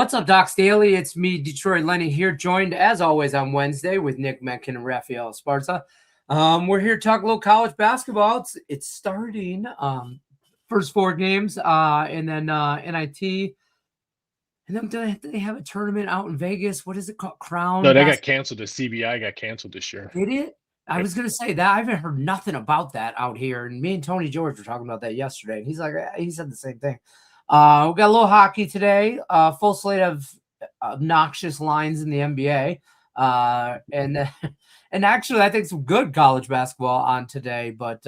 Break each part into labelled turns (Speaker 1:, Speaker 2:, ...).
Speaker 1: What's up, Docs Daily? It's me, Detroit Lenny, here, joined as always on Wednesday with Nick Mencken and Raphael Esparza. We're here to talk a little college basketball. It's starting. First 4 games, and then NIT. And then do they have a tournament out in Vegas? What is it called? Crown?
Speaker 2: No, they got canceled. The CBI got canceled this year.
Speaker 1: Did it? I was going to say that. I haven't heard nothing about that out here. And me and Tony George were talking about that yesterday. And he said the same thing. We got a little hockey today. Full slate of obnoxious lines in the NBA. And actually, I think some good college basketball on today. But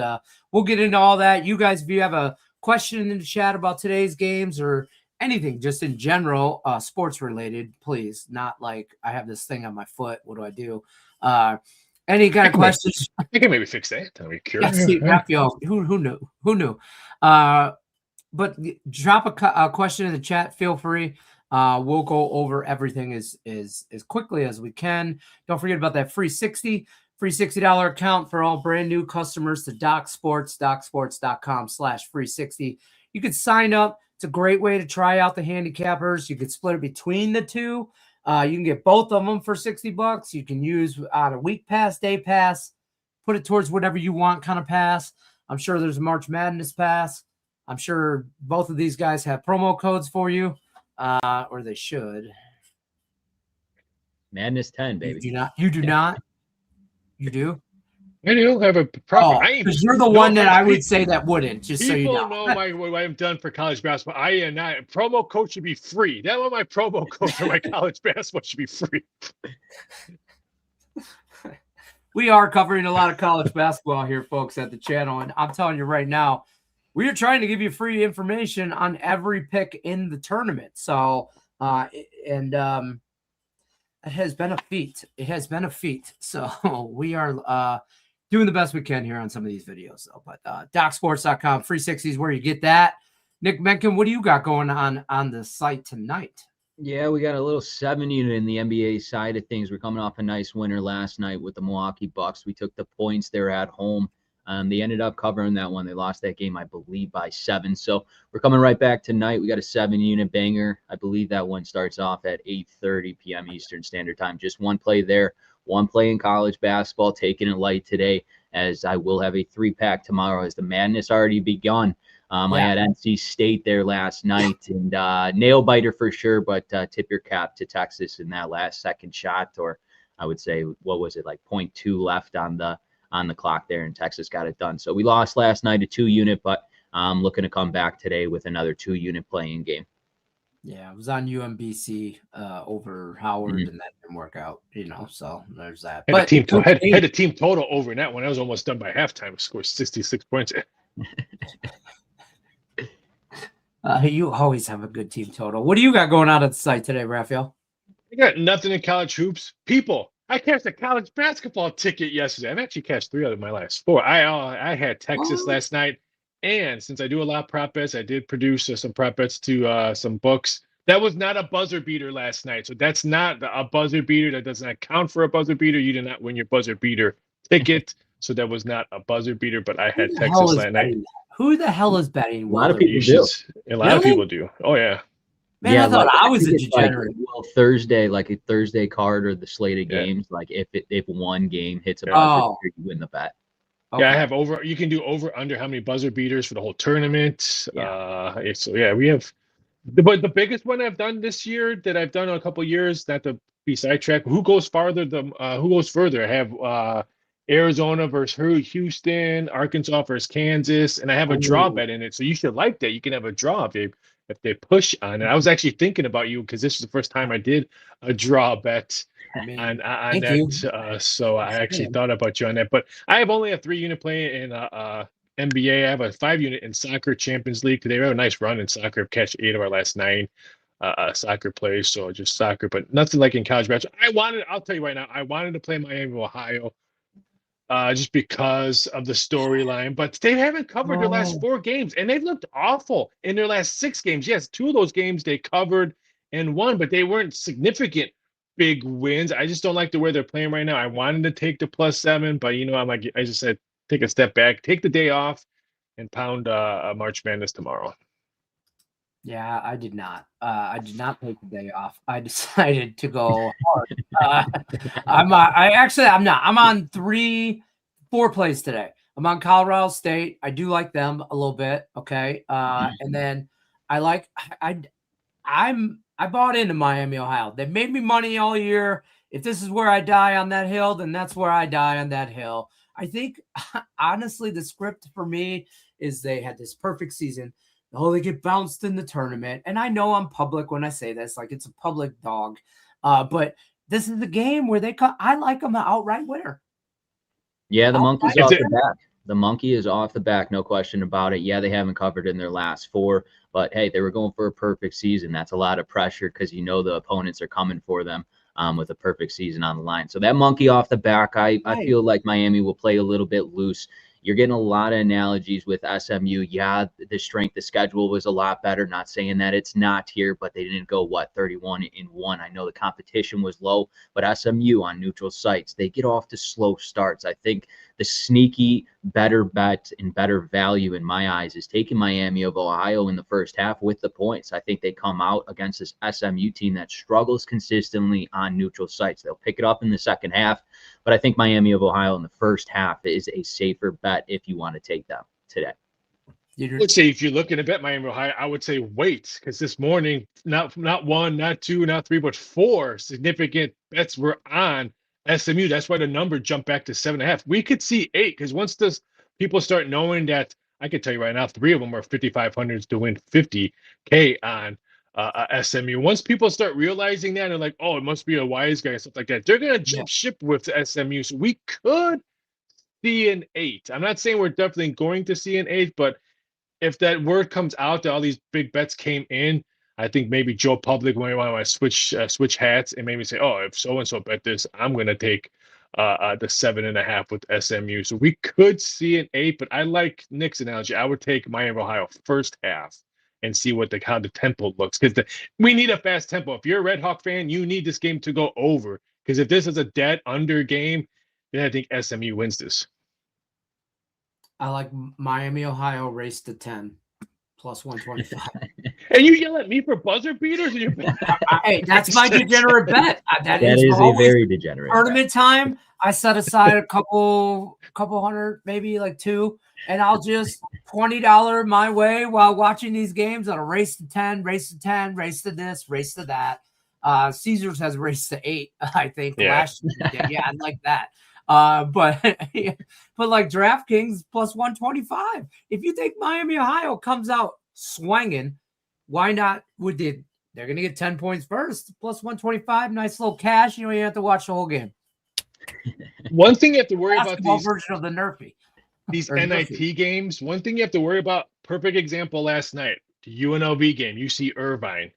Speaker 1: we'll get into all that. You guys, if you have a question in the chat about today's games or anything just in general, sports related, please. Not like I have this thing on my foot. What do I do? Any kind of questions?
Speaker 2: I can maybe fix that. I'm curious.
Speaker 1: Who knew? But drop a question in the chat. Feel free. We'll go over everything as quickly as we can. Don't forget about that free $60 account for all brand new customers to DocSports.com/free60. You could sign up. It's a great way to try out the handicappers. You could split it between the two. You can get both of them for $60. You can use on a week pass, day pass, put it towards whatever you want kind of pass. I'm sure there's a March Madness pass. I'm sure both of these guys have promo codes for you, or they should.
Speaker 3: Madness 10, baby.
Speaker 1: You do not? You do?
Speaker 2: I do have a proper.
Speaker 1: Because you're the one that I would say that wouldn't. Just so you know.
Speaker 2: People know what I've done for college basketball. I am not. Promo code should be free. That was my promo code for my college basketball should be free.
Speaker 1: We are covering a lot of college basketball here, folks, at the channel, and I'm telling you right now, we are trying to give you free information on every pick in the tournament. So, it has been a feat. It has been a feat. So we are doing the best we can here on some of these videos, though. But DocSports.com, free 60s, where you get that. Nick Mencken, what do you got going on the site tonight?
Speaker 3: Yeah, we got a little 7 unit in the NBA side of things. We're coming off a nice winner last night with the Milwaukee Bucks. We took the points there at home. They ended up covering that one. They lost that game, I believe, by 7. So we're coming right back tonight. We got a 7-unit banger. I believe that one starts off at 8:30 p.m. Eastern Standard Time. Just one play there, one play in college basketball, taking it light today, as I will have a 3-pack tomorrow as the madness already begun. I had NC State there last night, and nail biter for sure, but tip your cap to Texas in that last second shot, or I would say, what was it, like 0.2 left on the clock there, and Texas got it done. So we lost last night a 2-unit, but I'm looking to come back today with another 2-unit playing game.
Speaker 1: Yeah, it was on UMBC over Howard, and that didn't work out, so there's that.
Speaker 2: Had a team total over in that one. I was almost done by halftime. Scored 66 points.
Speaker 1: You always have a good team total. What do you got going on at the site today, Raphael?
Speaker 2: I got nothing in college hoops. People, I cashed a college basketball ticket yesterday. I've actually cashed 3 out of my last 4. I had Texas last night, and since I do a lot of prop bets, I did produce some prop bets to some books. That was not a buzzer beater last night, so that's not a buzzer beater. That does not count for a buzzer beater. You did not win your buzzer beater ticket, so that was not a buzzer beater. But I had Texas last night.
Speaker 1: Who the hell is betting?
Speaker 3: A lot of people do.
Speaker 2: A lot of people do. Oh yeah.
Speaker 1: Man, yeah, I thought I was a degenerate.
Speaker 3: Like, Thursday, like a Thursday card or the slate of games, like if one game hits a buzzer beater, you win the bet.
Speaker 2: Okay. Yeah, I have over. You can do over under how many buzzer beaters for the whole tournament. Yeah. We have. But the biggest one I've done this year that I've done in a couple of years, not to be sidetracked. Who goes farther? Who goes further? I have Arizona versus Houston, Arkansas versus Kansas, and I have a draw bet in it. So you should like that. You can have a draw if they push on it. I was actually thinking about you because this is the first time I did a draw bet on that. So I actually thought about you on that. But I have only a 3-unit play in NBA. I have a 5-unit in soccer Champions League. They have a nice run in soccer. I've catch 8 of our last 9 soccer plays. So just soccer, but nothing like in college basketball. I'll tell you right now, I wanted to play Miami, Ohio. Just because of the storyline, but they haven't covered their last 4 games, and they've looked awful in their last 6 games. Yes, 2 of those games they covered and won, but they weren't significant big wins. I just don't like the way they're playing right now. I wanted to take the +7, but I'm like, I just said, take a step back, take the day off, and pound March Madness tomorrow.
Speaker 1: Yeah, I did not. I did not take the day off. I decided to go hard. I'm not. I'm on 4 plays today. I'm on Colorado State. I do like them a little bit. Okay. And then I like I bought into Miami, Ohio. They made me money all year. If this is where I die on that hill, then that's where I die on that hill. I think honestly, the script for me is they had this perfect season. Oh, they get bounced in the tournament. And I know I'm public when I say this, like it's a public dog. But this is the game where I like them an outright winner.
Speaker 3: Yeah, the monkey's off the back. The monkey is off the back, no question about it. Yeah, they haven't covered in their last 4, but hey, they were going for a perfect season. That's a lot of pressure because the opponents are coming for them with a perfect season on the line. So that monkey off the back, I feel like Miami will play a little bit loose. You're getting a lot of analogies with SMU. Yeah, the strength of schedule was a lot better. Not saying that it's not here, but they didn't go, 31-1. I know the competition was low, but SMU on neutral sites, they get off to slow starts. I think the sneaky better bet and better value in my eyes is taking Miami of Ohio in the first half with the points. I think they come out against this SMU team that struggles consistently on neutral sites. They'll pick it up in the second half, but I think Miami of Ohio in the first half is a safer bet if you want to take them today.
Speaker 2: I would say if you're looking to bet Miami of Ohio, I would say wait, because this morning, not 1, not 2, not 3, but 4 significant bets were on SMU. That's why the number jumped back to 7.5. We could see 8, because once people start knowing that, I can tell you right now, 3 of them are 5,500s to win 50K on SMU. Once people start realizing that, and like, oh, it must be a wise guy, stuff like that, they're gonna jump ship with SMU. So we could see an 8. I'm not saying we're definitely going to see an 8, but if that word comes out that all these big bets came in, I think maybe Joe Public might want to switch hats and maybe say, oh, if so and so bet this, I'm going to take the 7.5 with SMU. So we could see an 8, but I like Nick's analogy. I would take Miami of Ohio first half and see how the tempo looks, because we need a fast tempo. If you're a Red Hawk fan, you need this game to go over, because if this is a dead under game, then I think SMU wins this.
Speaker 1: I like Miami, Ohio race to 10 plus 125.
Speaker 2: And you yell at me for buzzer beaters?
Speaker 1: Hey, that's my degenerate bet. That is
Speaker 3: a very degenerate
Speaker 1: tournament
Speaker 3: bet.
Speaker 1: time. I set aside a couple hundred, maybe like 2, and I'll just $20 my way while watching these games on a race to 10, race to 10, race to this, race to that. Caesars has raced to 8, I think, last year. Yeah, I like that. But like DraftKings plus 125. If you think Miami, Ohio comes out swinging, why not? They're going to get 10 points first, plus 125, nice little cash. You have to watch the whole game.
Speaker 2: One thing you have to worry about
Speaker 1: version of the Nerfy.
Speaker 2: These NIT games. One thing you have to worry about. Perfect example last night, the UNLV game. UC Irvine.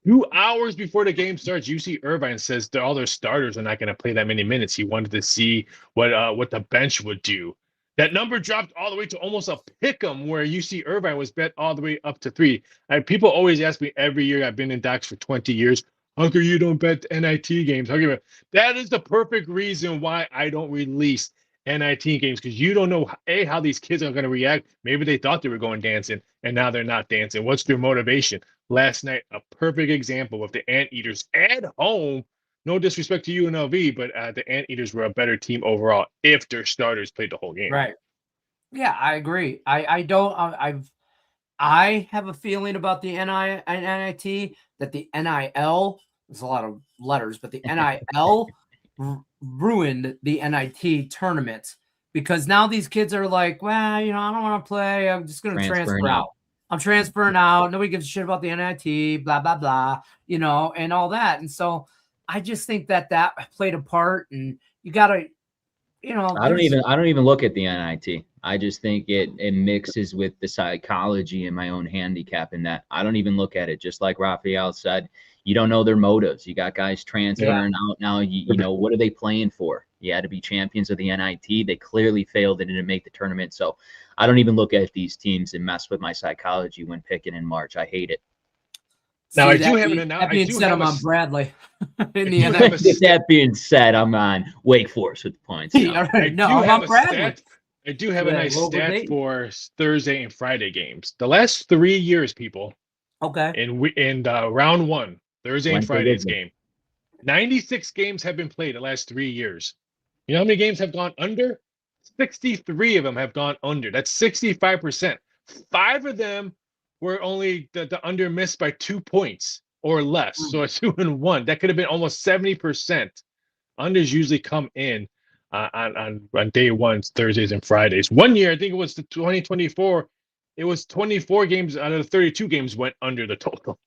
Speaker 2: 2 hours before the game starts, UC Irvine says that all their starters are not going to play that many minutes. He wanted to see what the bench would do. That number dropped all the way to almost a pick'em, where UC Irvine was bet all the way up to 3. People always ask me every year. I've been in docs for 20 years. How come you don't bet NIT games? That is the perfect reason why I don't release NIT games, because you don't know how these kids are going to react. Maybe they thought they were going dancing and now they're not dancing. What's their motivation? Last night, a perfect example of the Anteaters at home. No disrespect to UNLV, but the Anteaters were a better team overall if their starters played the whole game.
Speaker 1: Right. Yeah, I agree. I have a feeling about the NIT that the NIL, there's a lot of letters, but the NIL ruined the NIT tournament, because now these kids are like, well, I don't want to play. I'm just going to transfer out. I'm transferring out. Nobody gives a shit about the NIT, blah, blah, blah, and all that. And so I just think that played a part, and you got to,
Speaker 3: I don't even look at the NIT. I just think it mixes with the psychology and my own handicap in that. I don't even look at it. Just like Raphael said, you don't know their motives. You got guys transferring out now. You know, what are they playing for? You had to be champions of the NIT. They clearly failed and didn't make the tournament. So I don't even look at these teams and mess with my psychology when picking in March. I hate it.
Speaker 2: Now, I do have an announcement.
Speaker 1: That being said, I'm on Bradley.
Speaker 3: That being said, I'm on Wake Forest with the points.
Speaker 2: I'm on Bradley. I do have a nice stat for Thursday and Friday games. The last 3 years, people,
Speaker 1: Okay.
Speaker 2: in round 1, Thursday and
Speaker 3: When's the
Speaker 2: Friday's
Speaker 3: Wizard?
Speaker 2: game. 96 games have been played the last 3 years. You know how many games have gone under? 63 of them have gone under. That's 65%. 5 of them were only the under missed by 2 points or less. So a 2-1. That could have been almost 70%. Unders usually come in on day ones, Thursdays and Fridays. One year, I think it was the 2024. It was 24 games out of the 32 games went under the total.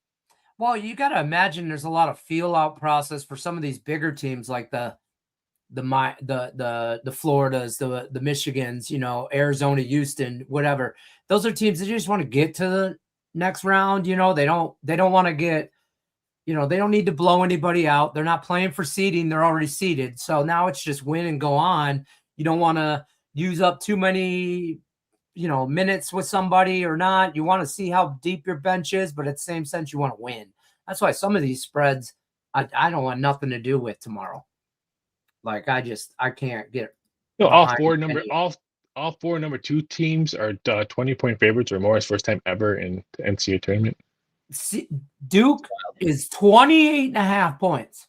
Speaker 1: Well, you got to imagine there's a lot of feel out process for some of these bigger teams like the Floridas, the Michigans, you know, Arizona, Houston, whatever. Those are teams that just want to get to the next round. You know, they don't want to get, you know, they don't need to blow anybody out. They're not playing for seeding. They're already seeded. So now it's just win and go on. You don't want to use up too many, you know, minutes with somebody or not. You want to see how deep your bench is, but at the same sense, you want to win. That's why some of these spreads, I don't want nothing to do with tomorrow. Like I can't get.
Speaker 2: No, all four number 2 teams are 20-point favorites or more. It's first time ever in the NCAA tournament.
Speaker 1: See, Duke is 28.5 points.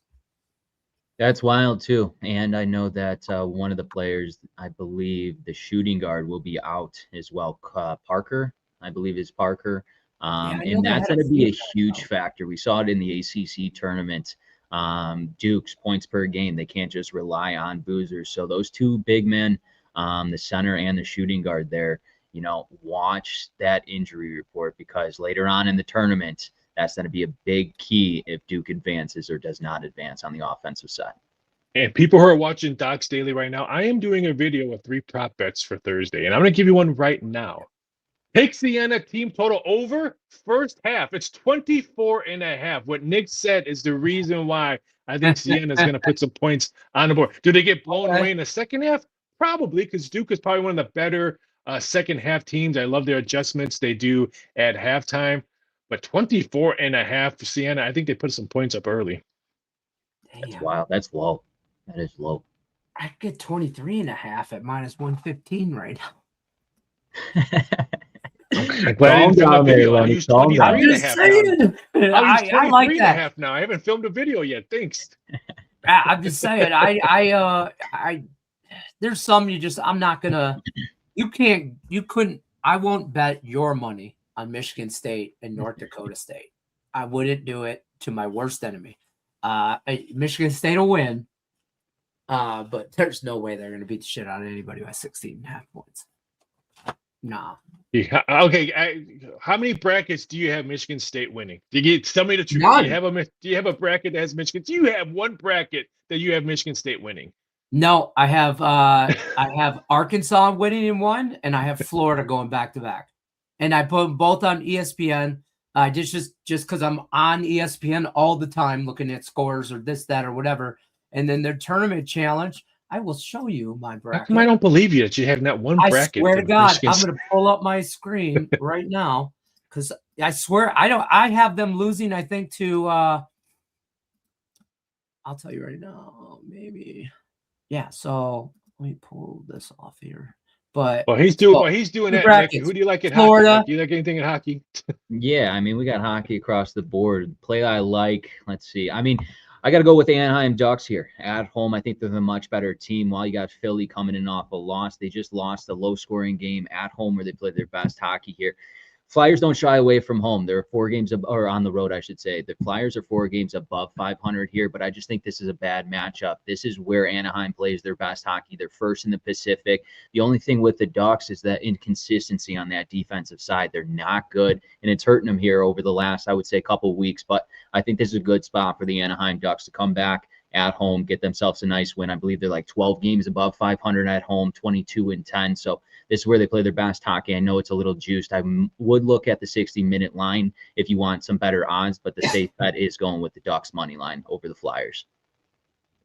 Speaker 3: That's wild too. And I know that one of the players, I believe the shooting guard will be out as well. Parker, I believe is Parker. And that's going to be a huge factor. We saw it in the ACC tournament. Duke's points per game. They can't just rely on boozers. So those 2 big men, the center and the shooting guard there, you know, watch that injury report because later on in the tournament, that's going to be a big key if Duke advances or does not advance on the offensive side.
Speaker 2: And people who are watching Docs Daily right now, I am doing a video with 3 prop bets for Thursday, and I'm going to give you one right now. Take Siena team total over first half. It's 24.5. What Nick said is the reason why I think Siena is going to put some points on the board. Do they get blown away in the second half? Probably, because Duke is probably one of the better second half teams. I love their adjustments they do at halftime. But 24.5 for Siena, I think they put some points up early.
Speaker 3: That's wild. That's low. That is low.
Speaker 1: I get 23.5 at -115 right now.
Speaker 2: I'm glad I didn't film a video. I'll use 23.5 now. I'll use 23.5 now. I haven't filmed a video yet. Thanks.
Speaker 1: I'm just saying. There's some I'm not gonna. You couldn't. I won't bet your money on Michigan State and North Dakota State. I wouldn't do it to my worst enemy. Michigan State will win, but there's no way they're going to beat the shit out of anybody by 16.5 points. Nah.
Speaker 2: Yeah, okay. How many brackets do you have Michigan State winning? Tell me the truth.
Speaker 1: None.
Speaker 2: Do you have a bracket that has Michigan? Do you have one bracket that you have Michigan State winning?
Speaker 1: No, I have Arkansas winning in one, and I have Florida going back to back. And I put them both on ESPN. Just because I'm on ESPN all the time looking at scores or this, that, or whatever. And then their tournament challenge, I will show you my bracket.
Speaker 2: How come I don't believe you that you have not one bracket?
Speaker 1: I swear to God, I'm going to pull up my screen right now because I swear I have them losing, I think, to I'll tell you right now, maybe. Yeah, so let me pull this off here. But
Speaker 2: he's doing that. Brackets. Who do you like at
Speaker 1: Florida.
Speaker 2: Hockey? Do you like anything in hockey?
Speaker 3: Yeah, I mean, we got hockey across the board. Play I like. Let's see. I mean, I got to go with the Anaheim Ducks here at home. I think they're the much better team. While you got Philly coming in off a loss, they just lost a low-scoring game at home where they played their best hockey here. Flyers don't shy away from home. They're 4 games or on the road, I should say. The Flyers are 4 games above 500 here, but I just think this is a bad matchup. This is where Anaheim plays their best hockey. They're first in the Pacific. The only thing with the Ducks is that inconsistency on that defensive side. They're not good, and it's hurting them here over the last, I would say, couple of weeks. But I think this is a good spot for the Anaheim Ducks to come back at home, get themselves a nice win. I believe they're like 12 games above 500 at home, 22-10. So this is where they play their best hockey. I know it's a little juiced. I would look at the 60-minute line if you want some better odds, but the safe bet is going with the Ducks money line over the Flyers.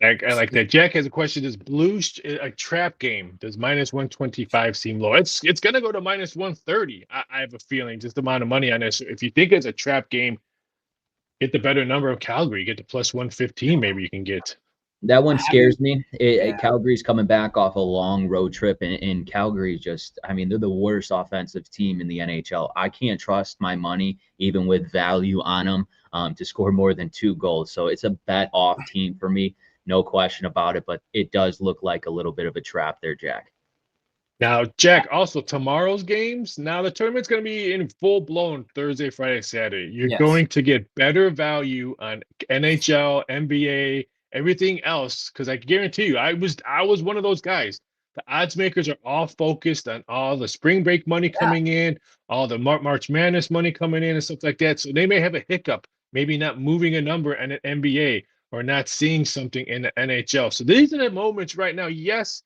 Speaker 2: I like that. Jack has a question. Is Blues a trap game? Does -125 seem low? It's going to go to -130. I have a feeling, just the amount of money on this. If you think it's a trap game, get the better number of Calgary. Get the +115 maybe you can get.
Speaker 3: That one scares me.
Speaker 1: Yeah.
Speaker 3: Calgary's coming back off a long road trip, and Calgary just, I mean, they're the worst offensive team in the NHL. I can't trust my money, even with value on them, to score more than 2 goals. So it's a bet off team for me, no question about it. But it does look like a little bit of a trap there, Jack.
Speaker 2: Now, Jack, also tomorrow's games. Now the tournament's going to be in full blown Thursday, Friday, Saturday. You're
Speaker 1: Yes.
Speaker 2: going to get better value on NHL, NBA, everything else. Because I guarantee you, I was one of those guys. The odds makers are all focused on all the spring break money coming in, all the March Madness money coming in, and stuff like that. So they may have a hiccup, maybe not moving a number in an NBA or not seeing something in the NHL. So these are the moments right now. Yes,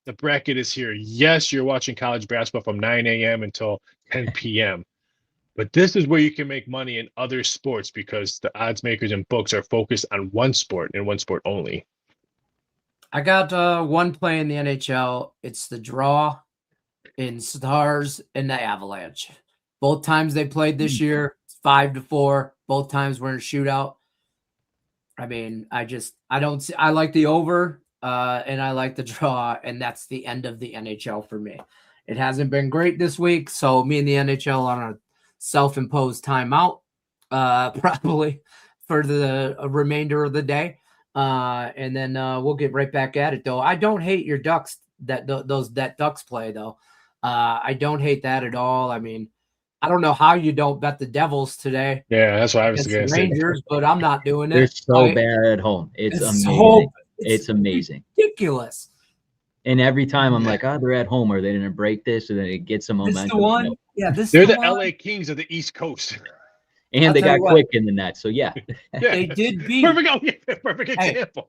Speaker 2: the bracket is here. Yes, you're watching college basketball from 9 a.m. until 10 p.m. But this is where you can make money in other sports because the odds makers and books are focused on one sport and one sport only.
Speaker 1: I got one play in the NHL. It's the draw in Stars and the Avalanche. Both times they played this year, 5-4. Both times we're in a shootout. I mean, I like the over. And I like the draw, and that's the end of the NHL for me. It hasn't been great this week, so me and the NHL on a self-imposed timeout, probably for the remainder of the day, and then we'll get right back at it. Though I don't hate your Ducks that Ducks play though. I don't hate that at all. I mean, I don't know how you don't bet the Devils today.
Speaker 2: Yeah, that's what I was going to say.
Speaker 1: Rangers, but I'm not doing it.
Speaker 3: They're so bad at home. It's amazing.
Speaker 1: So
Speaker 3: it's amazing.
Speaker 1: Ridiculous.
Speaker 3: And every time I'm like, oh, they're at home, or they didn't break this, or then it gets some momentum.
Speaker 1: This the one?
Speaker 3: Nope.
Speaker 1: Yeah, this
Speaker 2: They're
Speaker 1: the
Speaker 2: the
Speaker 1: one.
Speaker 2: LA Kings of the East Coast.
Speaker 3: And they got quick in the net, so yeah.
Speaker 1: They did beat.
Speaker 2: Perfect example.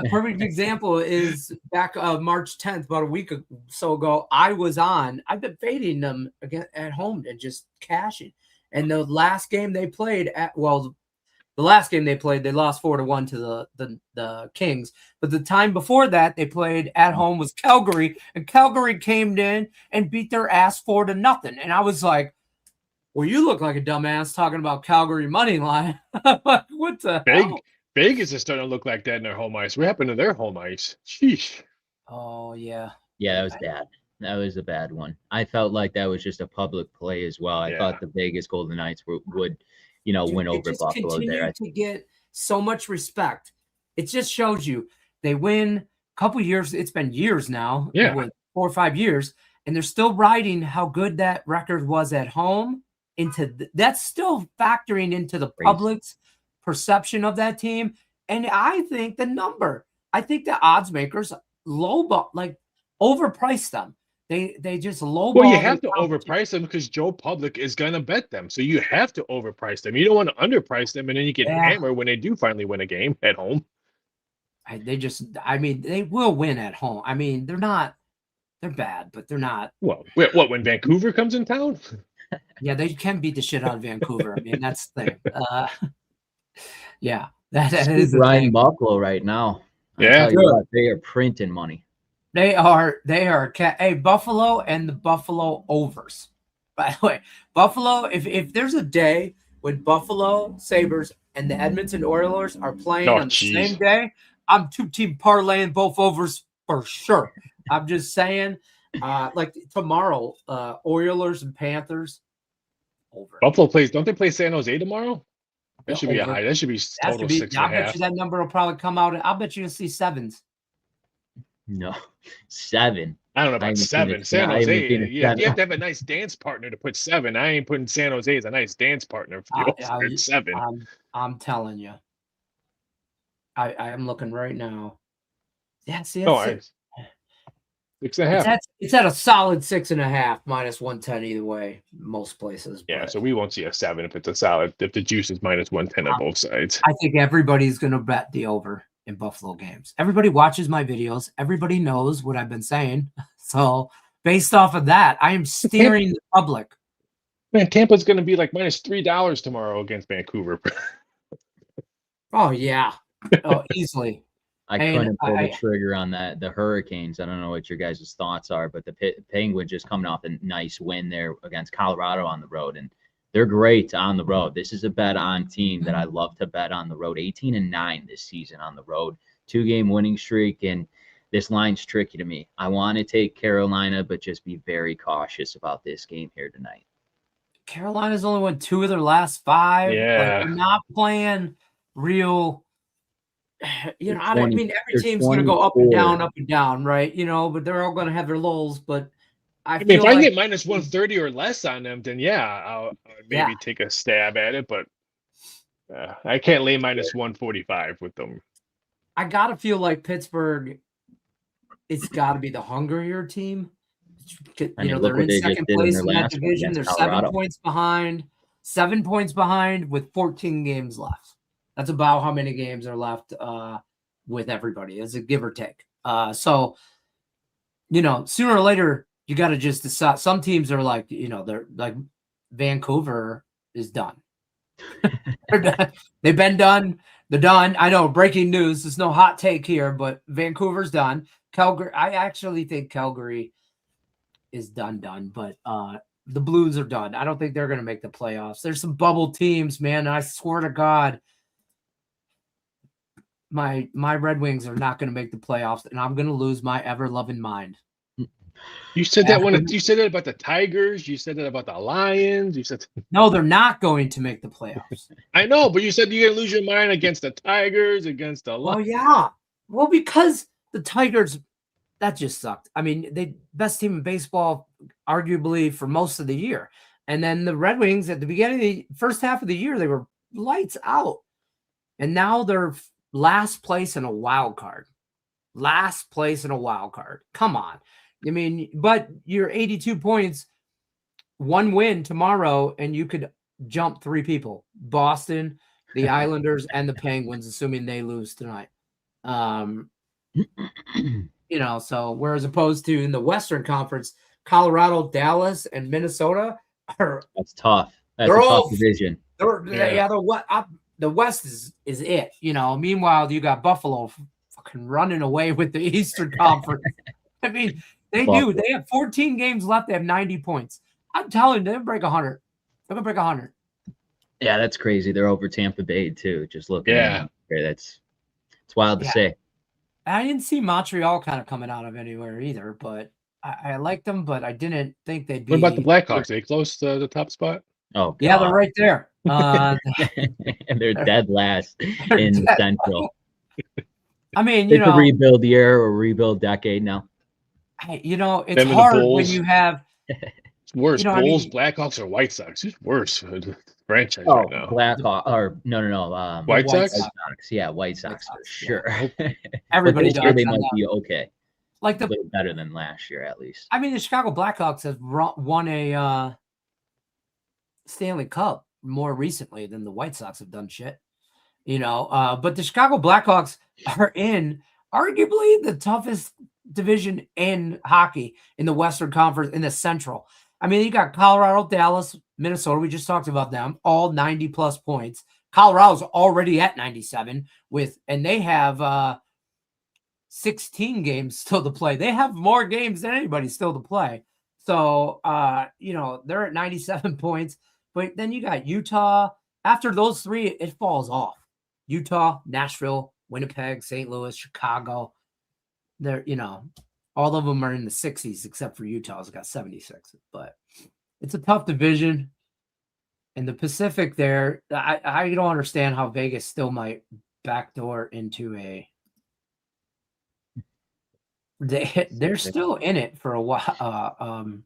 Speaker 1: Perfect example is back March 10th, about a week or so ago. I've been fading them again at home and just cashing. And the last game they played they lost 4-1 to the Kings. But the time before that, they played at home was Calgary, and Calgary came in and beat their ass 4-0. And I was like, well, you look like a dumbass talking about Calgary money line. What the hell?
Speaker 2: Vegas is starting to look like that in their home ice. What happened to their home ice? Sheesh.
Speaker 1: Oh, yeah.
Speaker 3: Yeah, that was bad. That was a bad one. I felt like that was just a public play as well. I thought the Vegas Golden Knights would win over Buffalo there.
Speaker 1: To get so much respect. It just shows you they win a couple years. It's been years now.
Speaker 2: Yeah.
Speaker 1: 4 or 5 years, and they're still riding how good that record was at home. That's still factoring into the public's perception of that team. And I think the odds makers overprice them. They just lowball.
Speaker 2: Well, you have to overprice them because Joe Public is going to bet them. So you have to overprice them. You don't want to underprice them, and then you get hammered when they do finally win a game at home.
Speaker 1: They will win at home. I mean, they're bad, but they're not.
Speaker 2: Well, when Vancouver comes in town?
Speaker 1: Yeah, they can beat the shit out of Vancouver. I mean, that's the thing. Yeah, that is
Speaker 3: Ryan Buffalo right now.
Speaker 2: Yeah,
Speaker 3: they are printing money.
Speaker 1: They are. Hey, Buffalo and the Buffalo overs. By the way, Buffalo. If there's a day when Buffalo Sabres and the Edmonton Oilers are playing on the same day, I'm two-team parlaying both overs for sure. I'm just saying. Like tomorrow, Oilers and Panthers over.
Speaker 2: Buffalo plays. Don't they play San Jose tomorrow? That should be a high. That should be total 6.5.
Speaker 1: I bet you that number will probably come out. I'll bet you'll see 7s.
Speaker 3: No, 7.
Speaker 2: I don't know about 7. San Jose. You have to have a nice dance partner to put 7. I ain't putting San Jose as a nice dance partner for the 7.
Speaker 1: I'm telling you. I am looking right now. Yeah, see,
Speaker 2: 6.5.
Speaker 1: It's at a solid 6.5 minus 110 either way, most places.
Speaker 2: Yeah, so we won't see a 7 if it's a solid. If the juice is minus 110 on both sides.
Speaker 1: I think everybody's going to bet the over in Buffalo games. Everybody watches my videos. Everybody knows what I've been saying. So based off of that, I am steering the public.
Speaker 2: Man, Tampa's going to be like minus $3 tomorrow against Vancouver.
Speaker 1: Oh yeah, easily.
Speaker 3: I couldn't pull the trigger on that. The Hurricanes, I don't know what your guys' thoughts are, but the Penguins just coming off a nice win there against Colorado on the road, and they're great on the road. This is a bet on team that I love to bet on the road. 18-9 this season on the road. 2-game winning streak, and this line's tricky to me. I want to take Carolina, but just be very cautious about this game here tonight.
Speaker 1: Carolina's only won 2 of their last 5.
Speaker 2: Yeah.
Speaker 1: Like, they're not playing real. You know, I mean, every team's going to go up and down, right? You know, but they're all going to have their lulls. But I
Speaker 2: mean,
Speaker 1: feel
Speaker 2: if I
Speaker 1: like
Speaker 2: get minus 130 or less on them, then I'll maybe take a stab at it. But I can't lay minus 145 with them.
Speaker 1: I got to feel like Pittsburgh, it's got to be the hungrier team. You know, they're in second place in that division. They're 7 points behind, 7 points behind with 14 games left. That's about how many games are left with everybody, as a give or take. So, you know, sooner or later, you got to just decide. Some teams are like, you know, they're like Vancouver is done. They've been done. They're done. I know, breaking news. There's no hot take here, but Vancouver's done. Calgary, I actually think Calgary is done, but the Blues are done. I don't think they're going to make the playoffs. There's some bubble teams, man. I swear to God, my Red Wings are not going to make the playoffs, and I'm going to lose my ever-loving mind.
Speaker 2: You said that you said that about the Tigers. You said that about the Lions. You said
Speaker 1: no, they're not going to make the playoffs.
Speaker 2: I know, but you said you're going to lose your mind against the Tigers, against the Lions.
Speaker 1: Oh yeah, well, because the Tigers, that just sucked. I mean, they best team in baseball, arguably, for most of the year. And then the Red Wings at the beginning of the first half of the year, they were lights out. And now they're last place in a wild card. Last place in a wild card. Come on. I mean, but you're 82 points, 1 win tomorrow, and you could jump 3 people. Boston, the Islanders, and the Penguins, assuming they lose tonight. You know, so whereas opposed to in the Western Conference, Colorado, Dallas, and Minnesota are
Speaker 3: that's tough. That's a tough division.
Speaker 1: The West is it. You know, meanwhile, you got Buffalo fucking running away with the Eastern Conference. I mean, they do. They have 14 games left. They have 90 points. I'm telling you, they're gonna break 100. They're gonna break 100.
Speaker 3: Yeah, that's crazy. They're over Tampa Bay too. Just looking.
Speaker 2: Yeah,
Speaker 3: it's wild to say.
Speaker 1: I didn't see Montreal kind of coming out of anywhere either, but I liked them, but I didn't think they'd be.
Speaker 2: What about the Blackhawks? Are they close to the top spot?
Speaker 3: Oh, God.
Speaker 1: Yeah, they're right there.
Speaker 3: And they're dead last in the Central.
Speaker 1: I mean,
Speaker 3: it's a rebuild year or rebuild decade now.
Speaker 1: You know, it's hard when you have.
Speaker 2: It's worse.
Speaker 1: You know,
Speaker 2: Bulls, Blackhawks, or White Sox. It's worse for the franchise right now.
Speaker 3: Blackhawks or no.
Speaker 2: White Sox?
Speaker 3: Yeah, White Sox for sure.
Speaker 1: Everybody does.
Speaker 3: They might be okay.
Speaker 1: Like
Speaker 3: a little better than last year, at least.
Speaker 1: I mean, the Chicago Blackhawks have won a Stanley Cup more recently than the White Sox have done shit. You know, but the Chicago Blackhawks are in arguably the toughest division in hockey in the Western Conference, in the Central. I mean, you got Colorado, Dallas, Minnesota. We just talked about them, all 90-plus points. Colorado's already at 97 and they have 16 games still to play. They have more games than anybody still to play. So, you know, they're at 97 points. But then you got Utah. After those 3, it falls off. Utah, Nashville, Winnipeg, St. Louis, Chicago. They're, you know, all of them are in the 60s except for Utah's got 76. But it's a tough division. And the Pacific there, I don't understand how Vegas still might backdoor into a. They're still in it for a while.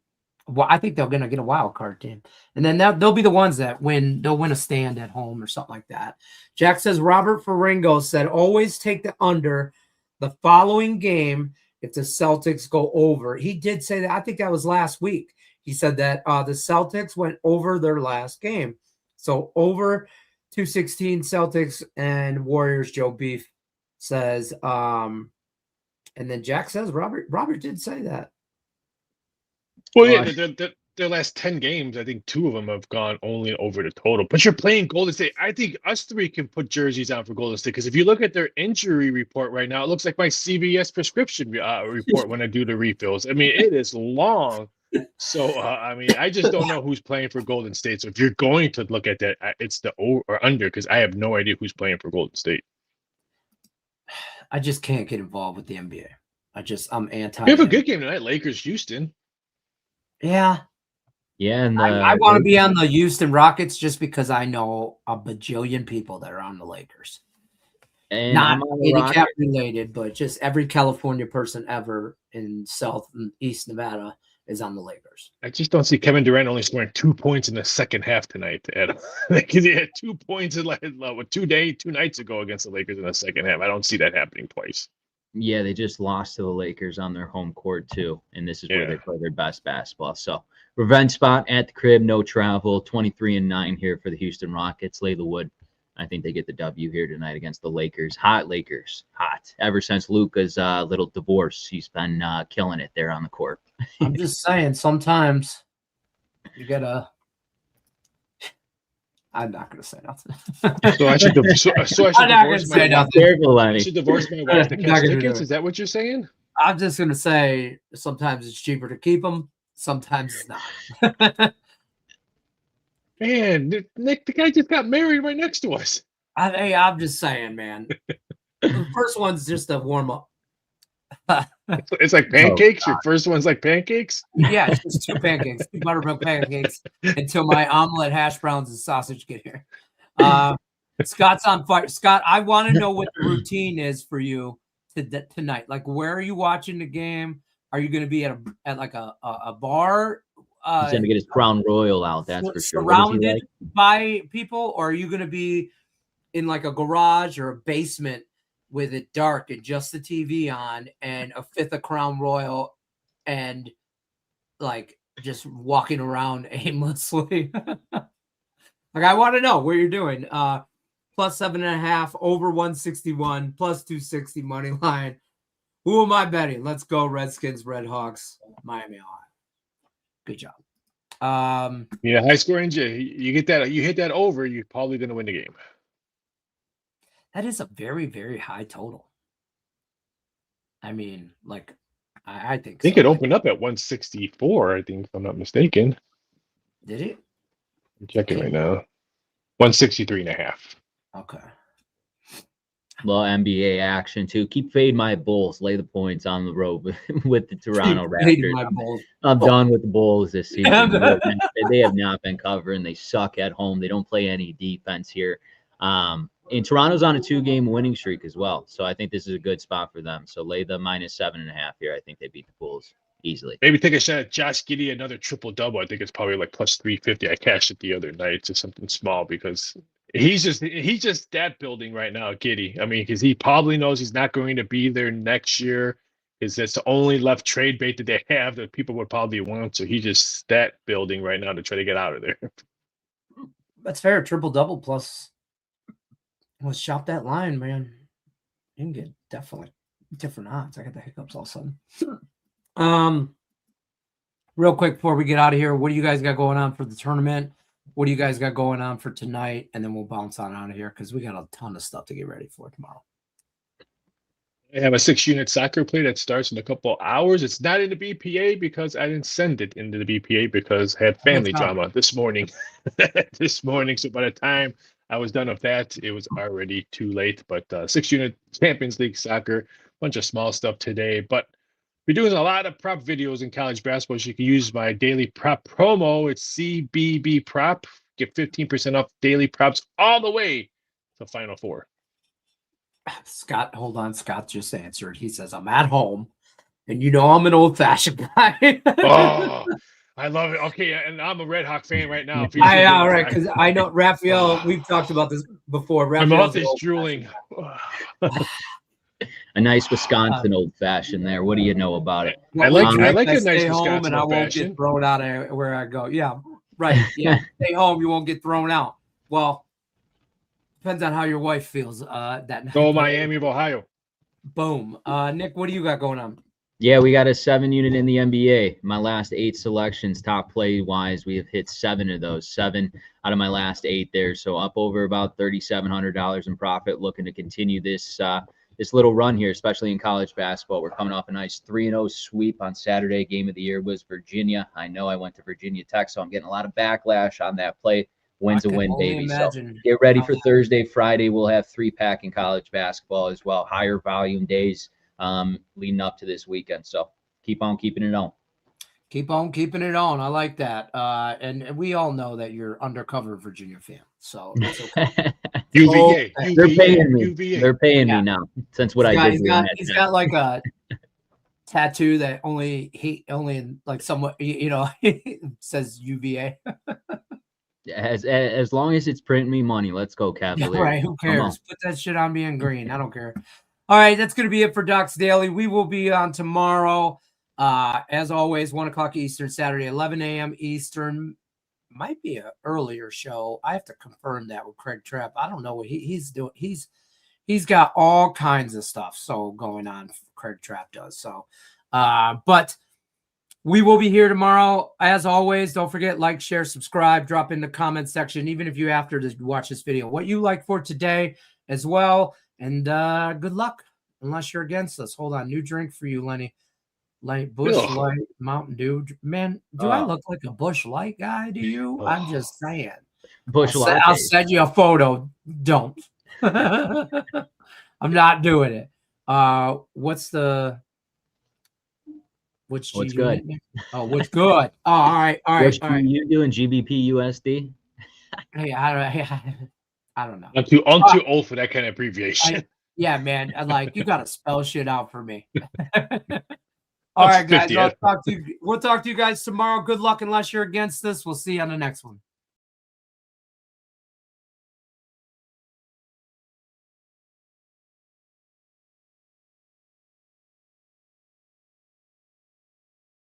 Speaker 1: Well, I think they're going to get a wild card team, and then they'll be the ones that win. They'll win a stand at home or something like that. Jack says Robert Ferringo said always take the under the following game if the Celtics go over. He did say that. I think that was last week. He said that the Celtics went over their last game, so over 216 Celtics and Warriors. Joe Beef says, and then Jack says Robert did say that.
Speaker 2: Well, yeah, their last 10 games, I think 2 of them have gone only over the total. But you're playing Golden State. I think us 3 can put jerseys on for Golden State because if you look at their injury report right now, it looks like my CVS prescription report when I do the refills. I mean, it is long. So, I mean, I just don't know who's playing for Golden State. So if you're going to look at that, it's the over or under because I have no idea who's playing for Golden State.
Speaker 1: I just can't get involved with the NBA. I'm anti.
Speaker 2: We have a good game tonight, Lakers, Houston.
Speaker 1: Yeah.
Speaker 3: Yeah, and
Speaker 1: I want to be on the Houston Rockets just because I know a bajillion people that are on the Lakers.
Speaker 3: and
Speaker 1: Not
Speaker 3: I'm on the
Speaker 1: handicap
Speaker 3: Rockets.
Speaker 1: related, but just every California person ever in South and East Nevada is on the Lakers.
Speaker 2: I just don't see Kevin Durant only scoring 2 points in the second half tonight, Ed. Because he had 2 points in 2 nights ago against the Lakers in the second half. I don't see that happening twice.
Speaker 3: Yeah, they just lost to the Lakers on their home court too, and this is where they play their best basketball. So revenge spot at the crib, no travel, 23-9 here for the Houston Rockets. Lay the wood. I think they get the W here tonight against the Lakers. Hot Lakers, hot. Ever since Luka's little divorce, he's been killing it there on the court.
Speaker 1: I'm just saying, sometimes you gotta. I'm not gonna say nothing.
Speaker 2: So I should divorce my wife.
Speaker 3: Careful, Lenny.
Speaker 2: I should divorce my wife to catch tickets. Is that what you're saying?
Speaker 1: I'm just gonna say sometimes it's cheaper to keep them, sometimes it's not.
Speaker 2: Man, Nick, the guy just got married right next to us.
Speaker 1: I'm just saying, man. The first one's just a warm up.
Speaker 2: It's like pancakes. Your first one's like pancakes.
Speaker 1: Yeah, it's just 2 pancakes, 2 buttermilk pancakes, until my omelet, hash browns, and sausage get here. Scott's on fire. Scott, I want to know what the routine is for you tonight. Like, where are you watching the game? Are you going to be at a bar?
Speaker 3: He's going to get his Crown Royal out. That's for sure.
Speaker 1: Surrounded by people, or are you going to be in like a garage or a basement with it dark and just the TV on and a fifth of Crown Royal and like just walking around aimlessly? Like, I want to know where you're doing. Plus 7.5, over 161, plus 260 money line. Who am I betting? Let's go Redskins, Red Hawks, Miami Ohio. Good job.
Speaker 2: High scoring. You get that. You hit that over. You're probably going to win the game.
Speaker 1: That is a very, very high total. I mean, like, I think.
Speaker 2: I think it opened up at 164. I think, if I'm not mistaken.
Speaker 1: Did it?
Speaker 2: I'm checking right now. 163.5.
Speaker 1: Okay.
Speaker 3: Well, NBA action too. Keep fading my Bulls. Lay the points on the road with the Toronto Raptors. I'm done with the Bulls this season. They have not been covering. They suck at home. They don't play any defense here. And Toronto's on a 2-game winning streak as well. So I think this is a good spot for them. So lay the minus 7.5 here. I think they beat the Bulls easily.
Speaker 2: Maybe take a shot at Josh Giddey, another triple double. I think it's probably like plus 350. I cashed it the other night, just something small, because he's just stat building right now, Giddey. I mean, because he probably knows he's not going to be there next year. Because that's the only left trade bait that they have that people would probably want. So he's just stat building right now to try to get out of there.
Speaker 1: That's fair. Triple double plus. Let's shop that line, man. You can get definitely different odds. I got the hiccups all of a sudden. Real quick before we get out of here, what do you guys got going on for the tournament? What do you guys got going on for tonight? And then we'll bounce on out of here because we got a ton of stuff to get ready for tomorrow.
Speaker 2: I have a 6-unit soccer play that starts in a couple hours. It's not in the BPA because I didn't send it into the BPA because I had family drama this morning. So by the time I was done with that, it was already too late. But 6-unit Champions League soccer, bunch of small stuff today. But we're doing a lot of prop videos in college basketball. So you can use my daily prop promo. It's CBB Prop. Get 15% off daily props all the way to Final Four.
Speaker 1: Scott, hold on. Scott just answered. He says, I'm at home. And you know I'm an old-fashioned guy.
Speaker 2: Oh, I love it. Okay, and I'm a Red Hawk fan right now.
Speaker 1: All right, because I know Raphael, we've talked about this before.
Speaker 2: My mouth is drooling.
Speaker 3: A nice Wisconsin old-fashioned there. What do you know about it?
Speaker 2: I like a nice
Speaker 1: stay
Speaker 2: Wisconsin
Speaker 1: home and I won't get thrown out of where I go. Yeah, right. Yeah, stay home, you won't get thrown out. Well, depends on how your wife feels that night.
Speaker 2: Go Miami of Ohio.
Speaker 1: Boom. Nick, what do you got going on?
Speaker 3: Yeah, we got a 7-unit in the NBA. My last 8 selections, top play-wise, we have hit 7 of those. 7 out of my last 8 there. So up over about $3,700 in profit, looking to continue this this little run here, especially in college basketball. We're coming off a nice 3-0 sweep on Saturday. Game of the year was Virginia. I know I went to Virginia Tech, so I'm getting a lot of backlash on that play. win's
Speaker 1: I
Speaker 3: a
Speaker 1: can
Speaker 3: win,
Speaker 1: only
Speaker 3: baby. So
Speaker 1: imagine
Speaker 3: get ready
Speaker 1: how
Speaker 3: for Thursday, Friday. We'll have 3-pack in college basketball as well. Higher volume days leading up to this weekend. So keep on keeping it on.
Speaker 1: Keep on keeping it on. I like that. And we all know that you're undercover Virginia fan, so it's okay.
Speaker 2: UVA,
Speaker 3: They're paying me.
Speaker 2: UVA.
Speaker 3: They're paying me now since what I did.
Speaker 1: He's got like a tattoo that only like somewhat says UVA.
Speaker 3: As long as it's printing me money, let's go Cavaliers.
Speaker 1: Yeah, right. Who cares? Put that shit on me in green. I don't care. All right, that's gonna be it for Ducks Daily. We will be on tomorrow. As always, 1 o'clock Eastern, Saturday, 11 a.m. Eastern. Might be an earlier show. I have to confirm that with Craig Trapp. I don't know what he's doing. He's got all kinds of stuff going on. Craig Trapp does. So, but we will be here tomorrow. As always, don't forget, like, share, subscribe, drop in the comment section, even if you after to watch this video, what you like for today as well. And good luck, unless you're against us. Hold on. New drink for you, Lenny. Like Bush Light, Mountain Dew. Man, do I look like a Bush Light guy to you? I'm just saying.
Speaker 3: Bush Light.
Speaker 1: I'll send you a photo. Don't. I'm not doing it. What's good? Oh, what's good? Oh, all right.
Speaker 3: What are you doing? GBP USD?
Speaker 1: Hey, I don't know.
Speaker 2: I'm too old for that kind of abbreviation.
Speaker 1: Yeah, man. You got to spell shit out for me. All right, guys. We'll talk to you guys tomorrow. Good luck unless you're against this. We'll see you on the next one.